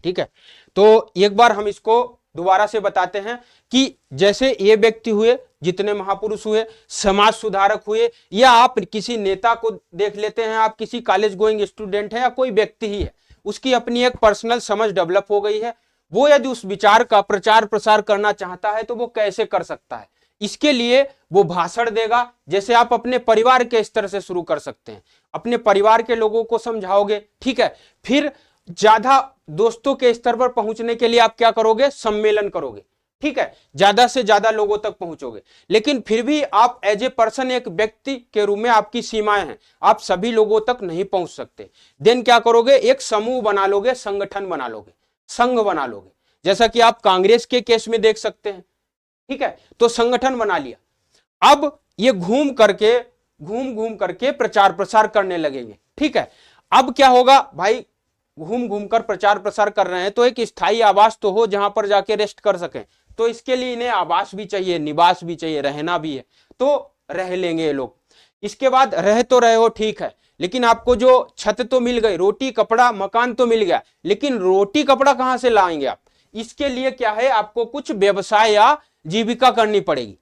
ठीक है, तो एक बार हम इसको दोबारा से बताते हैं कि जैसे ये व्यक्ति हुए, जितने महापुरुष हुए, समाज सुधारक हुए, या आप किसी नेता को देख लेते हैं, आप किसी कॉलेज गोइंग स्टूडेंट है या कोई व्यक्ति ही है, उसकी अपनी एक पर्सनल समझ डेवलप हो गई है, वो यदि उस विचार का प्रचार प्रसार करना चाहता है तो वो कैसे कर सकता है। इसके लिए वो भाषण देगा। जैसे आप अपने परिवार के स्तर से शुरू कर सकते हैं, अपने परिवार के लोगों को समझाओगे, ठीक है, फिर ज्यादा दोस्तों के स्तर पर पहुंचने के लिए आप क्या करोगे, सम्मेलन करोगे, ठीक है, ज्यादा से ज्यादा लोगों तक पहुंचोगे। लेकिन फिर भी आप एज ए पर्सन, एक व्यक्ति के रूप में आपकी सीमाएं हैं, आप सभी लोगों तक नहीं पहुंच सकते। देन क्या करोगे, एक समूह बना लोगे, संगठन बना लोगे, संघ बना लोगे, जैसा कि आप कांग्रेस के केस में देख सकते हैं, ठीक है। तो संगठन बना लिया, अब ये घूम करके प्रचार प्रसार करने लगेंगे, ठीक है। अब क्या होगा भाई, घूम घूम कर प्रचार प्रसार कर रहे हैं तो एक स्थायी आवास तो हो जहां पर जाके रेस्ट कर सकें, तो इसके लिए इन्हें आवास भी चाहिए, निवास भी चाहिए, रहना भी है, तो रह लेंगे ये लोग। इसके बाद रह तो रहे हो, ठीक है, लेकिन आपको जो छत तो मिल गई, रोटी कपड़ा मकान तो मिल गया, लेकिन रोटी कपड़ा कहां से लाएंगे आप। इसके लिए क्या है, आपको कुछ व्यवसाय या जीविका करनी पड़ेगी।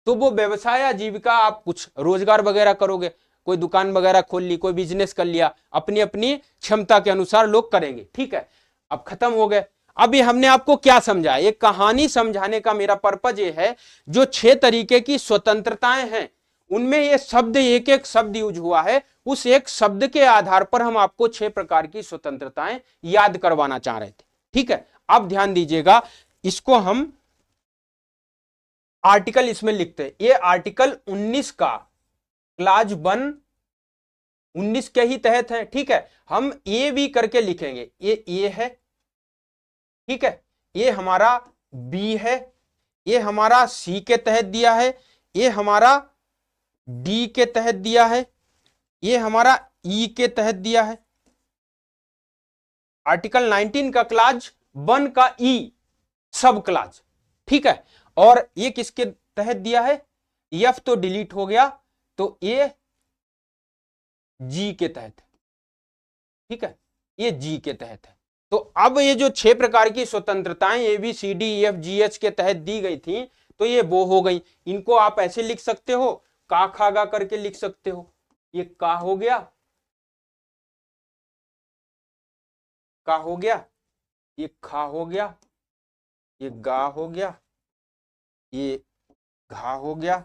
तो वो व्यवसाय या जीविका, आप कुछ रोजगार वगैरह करोगे, कोई दुकान वगैरह खोल ली, कोई बिजनेस कर लिया, अपनी अपनी क्षमता के अनुसार लोग करेंगे, ठीक है। अब खत्म हो गए। अब ये हमने आपको क्या समझा, एक कहानी समझाने का मेरा पर्पज ये है, जो 6 तरीके की स्वतंत्रताएं हैं उनमें ये शब्द, एक एक शब्द यूज हुआ है, उस एक शब्द के आधार पर हम आपको 6 प्रकार की स्वतंत्रताएं याद करवाना चाह रहे थे, ठीक है। अब ध्यान दीजिएगा, इसको हम आर्टिकल इसमें लिखते हैं, ये आर्टिकल 19 का क्लाज 1 19 के ही तहत है, ठीक है। हम ए बी करके लिखेंगे, ये ए है, ठीक है, ये हमारा बी है, ये हमारा सी के तहत दिया है, ये हमारा डी के तहत दिया है, ये हमारा ई के तहत दिया है। आर्टिकल 19 का क्लाज 1 का ई सब क्लाज, ठीक है। और ये किसके तहत दिया है, एफ तो डिलीट हो गया, तो ये जी के तहत है, ठीक है, ये जी के तहत है। तो अब ये जो 6 प्रकार की स्वतंत्रताएं A B C D E F G H के तहत दी गई थी, तो ये वो हो गई। इनको आप ऐसे लिख सकते हो, का खा गा करके लिख सकते हो, ये का हो गया, का हो गया, ये खा हो गया, ये गा हो गया, ये घा हो गया,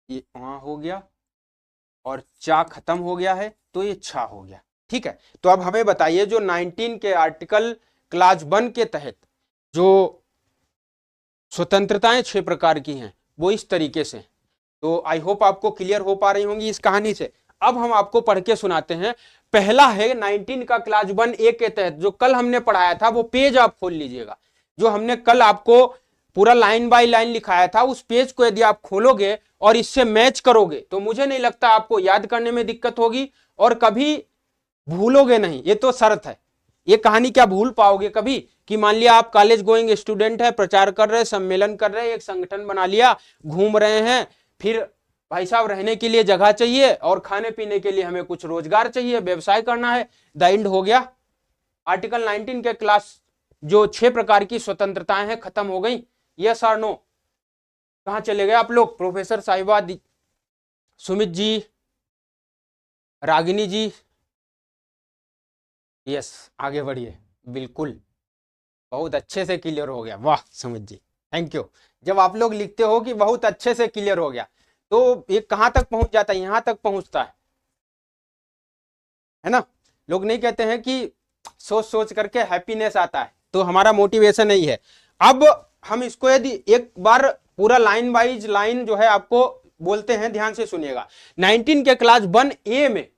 ये आ हो गया, और चा खत्म हो गया है, तो ये छा हो गया, ठीक है। तो अब हमें बताइए, जो 19 के आर्टिकल क्लाज 1 के तहत जो स्वतंत्रताएं 6 प्रकार की हैं, वो इस तरीके से। तो आई होप आपको क्लियर हो पा रही होंगी इस कहानी से। अब हम आपको पढ़ के सुनाते हैं। पहला है 19 का क्लाज 1 ए के तहत, जो कल हमने पढ़ाया था, वो पेज आप खोल लीजिएगा, जो हमने कल आपको पूरा लाइन बाय लाइन लिखाया था, उस पेज को यदि आप खोलोगे और इससे मैच करोगे तो मुझे नहीं लगता आपको याद करने में दिक्कत होगी, और कभी भूलोगे नहीं, ये तो शर्त है। ये कहानी क्या भूल पाओगे कभी, कि मान लिया आप कॉलेज गोइंग स्टूडेंट है, प्रचार कर रहे, सम्मेलन कर रहे, एक संगठन बना लिया, घूम रहे हैं, फिर भाई साहब रहने के लिए जगह चाहिए और खाने पीने के लिए हमें कुछ रोजगार चाहिए, व्यवसाय करना है, द एंड हो गया। आर्टिकल 19 के क्लास जो 6 प्रकार की स्वतंत्रताएं हैं खत्म हो गई। यस और नो, कहां चले गए आप लोग, प्रोफेसर साहिबा, सुमित जी, रागिनी जी, यस आगे बढ़िए, बिल्कुल बहुत अच्छे से क्लियर हो गया, वाह सुमित जी थैंक यू। जब आप लोग लिखते हो कि बहुत अच्छे से क्लियर हो गया, तो ये कहां तक पहुंच जाता है, यहां तक पहुंचता है ना। लोग नहीं कहते हैं कि सोच सोच करके हैप्पीनेस आता है, तो हमारा मोटिवेशन नहीं है। अब हम इसको यदि एक बार पूरा लाइन वाइज लाइन जो है आपको बोलते हैं, ध्यान से सुनिएगा। 19 के क्लास 1 ए में,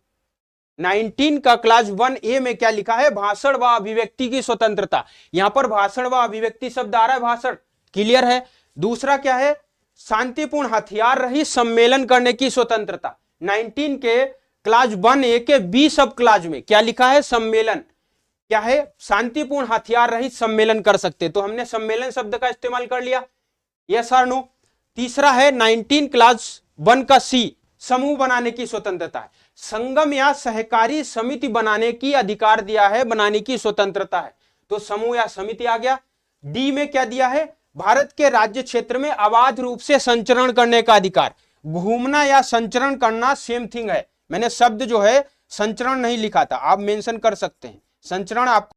19 का क्लास 1 ए में क्या लिखा है, भाषण व अभिव्यक्ति की स्वतंत्रता। यहां पर भाषण व अभिव्यक्ति शब्द आ रहा है, भाषण क्लियर है। दूसरा क्या है, शांतिपूर्ण हथियार रहित सम्मेलन करने की स्वतंत्रता। 19 के क्लास 1 ए के बी सब क्लास में क्या लिखा है, सम्मेलन क्या है, शांतिपूर्ण हथियार रहित सम्मेलन कर सकते, तो हमने सम्मेलन शब्द का इस्तेमाल कर लिया, यस और नो। तीसरा है 19 क्लास 1 का सी, समूह बनाने की स्वतंत्रता है। संगम या सहकारी समिति बनाने की अधिकार दिया है, बनाने की स्वतंत्रता है। तो समूह या समिति आ गया। डी में क्या दिया है, भारत के राज्य क्षेत्र में अबाध रूप से संचरण करने का अधिकार। घूमना या संचरण करना सेम थिंग है, मैंने शब्द जो है संचरण नहीं लिखा था, आप मेंशन कर सकते हैं। संचरण आपको